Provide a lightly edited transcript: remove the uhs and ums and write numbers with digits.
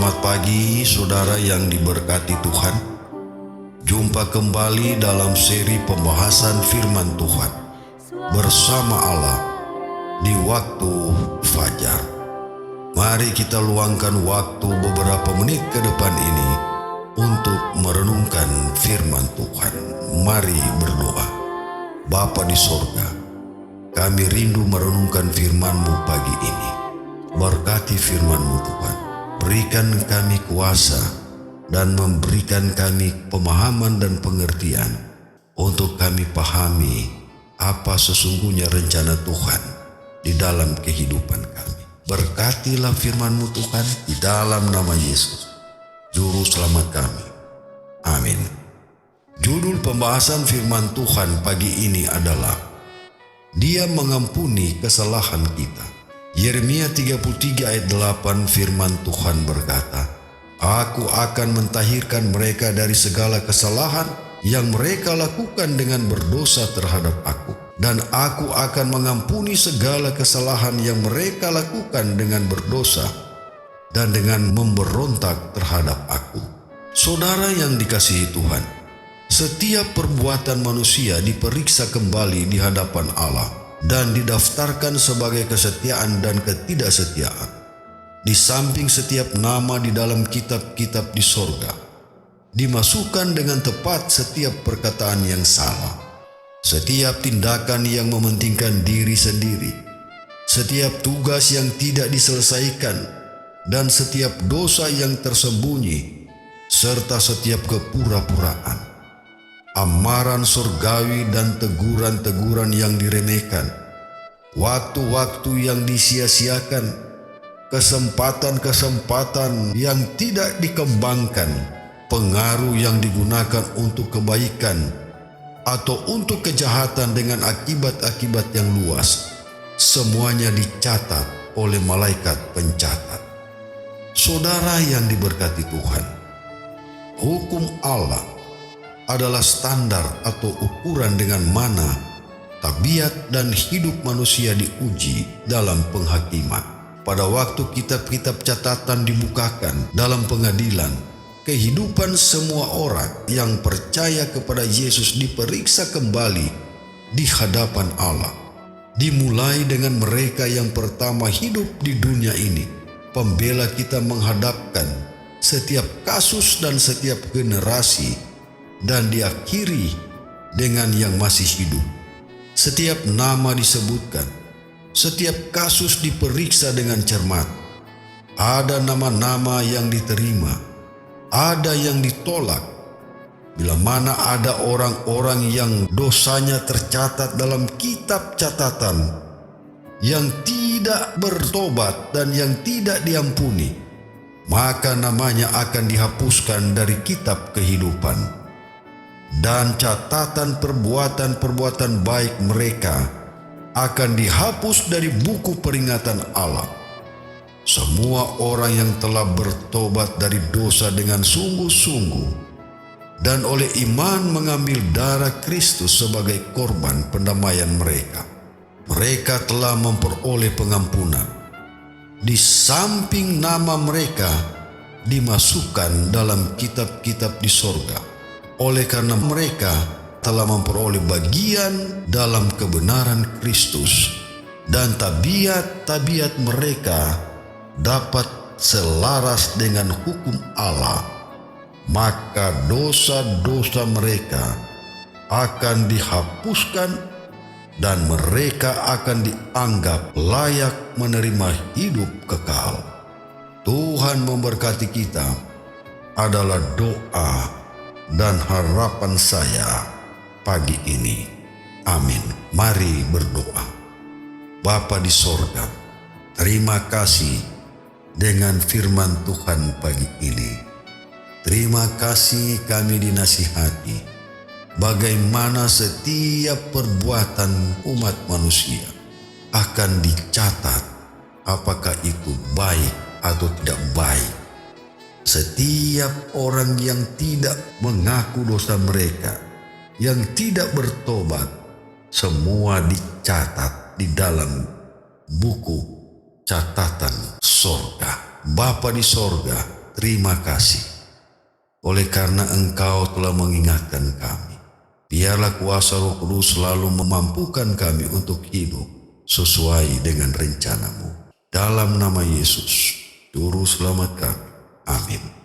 Selamat pagi saudara yang diberkati Tuhan. Jumpa kembali dalam seri pembahasan firman Tuhan bersama Allah di waktu fajar. Mari kita luangkan waktu beberapa menit ke depan ini untuk merenungkan firman Tuhan. Mari berdoa. Bapa di sorga, kami rindu merenungkan firman-Mu pagi ini. Berkati firman-Mu Tuhan. Berikan kami kuasa dan memberikan kami pemahaman dan pengertian untuk kami pahami apa sesungguhnya rencana Tuhan di dalam kehidupan kami. Berkatilah firman-Mu Tuhan di dalam nama Yesus, Juru Selamat kami. Amin. Judul pembahasan firman Tuhan pagi ini adalah Dia mengampuni kesalahan kita. Yeremia 33 ayat 8 firman Tuhan berkata, Aku akan mentahirkan mereka dari segala kesalahan yang mereka lakukan dengan berdosa terhadap aku. Dan aku akan mengampuni segala kesalahan yang mereka lakukan dengan berdosa dan dengan memberontak terhadap aku. Saudara yang dikasihi Tuhan, setiap perbuatan manusia diperiksa kembali di hadapan Allah dan didaftarkan sebagai kesetiaan dan ketidaksetiaan. Di samping setiap nama di dalam kitab-kitab di sorga, dimasukkan dengan tepat setiap perkataan yang salah, setiap tindakan yang mementingkan diri sendiri, setiap tugas yang tidak diselesaikan, dan setiap dosa yang tersembunyi, serta setiap kepura-puraan. Amaran surgawi dan teguran-teguran yang diremehkan, waktu-waktu yang disia-siakan, kesempatan-kesempatan yang tidak dikembangkan, pengaruh yang digunakan untuk kebaikan atau untuk kejahatan dengan akibat-akibat yang luas, semuanya dicatat oleh malaikat pencatat. Saudara yang diberkati Tuhan, hukum Allah adalah standar atau ukuran dengan mana tabiat dan hidup manusia diuji dalam penghakiman. Pada waktu kitab-kitab catatan dibukakan dalam pengadilan, kehidupan semua orang yang percaya kepada Yesus diperiksa kembali di hadapan Allah. Dimulai dengan mereka yang pertama hidup di dunia ini. Pembela kita menghadapkan setiap kasus dan setiap generasi, dan diakhiri dengan yang masih hidup. Setiap nama disebutkan, setiap kasus diperiksa dengan cermat. Ada nama-nama yang diterima, ada yang ditolak. Bila mana ada orang-orang yang dosanya tercatat dalam kitab catatan, yang tidak bertobat dan yang tidak diampuni, maka namanya akan dihapuskan dari kitab kehidupan. Dan catatan perbuatan-perbuatan baik mereka akan dihapus dari buku peringatan Allah. Semua orang yang telah bertobat dari dosa dengan sungguh-sungguh dan oleh iman mengambil darah Kristus sebagai korban pendamaian mereka, mereka telah memperoleh pengampunan. Di samping nama mereka dimasukkan dalam kitab-kitab di sorga. Oleh karena mereka telah memperoleh bagian dalam kebenaran Kristus, dan tabiat-tabiat mereka dapat selaras dengan hukum Allah, maka dosa-dosa mereka akan dihapuskan dan mereka akan dianggap layak menerima hidup kekal. Tuhan memberkati kita adalah doa dan harapan saya pagi ini. Amin. Mari berdoa. Bapa di sorga, terima kasih dengan firman Tuhan pagi ini. Terima kasih kami dinasihati bagaimana setiap perbuatan umat manusia akan dicatat, apakah itu baik atau tidak baik. Setiap orang yang tidak mengaku dosa mereka, yang tidak bertobat, semua dicatat di dalam buku catatan sorga. Bapa di sorga, terima kasih. Oleh karena Engkau telah mengingatkan kami, biarlah kuasa Roh Kudus selalu memampukan kami untuk hidup sesuai dengan rencana-Mu. Dalam nama Yesus, Juru Selamat kami. Amin.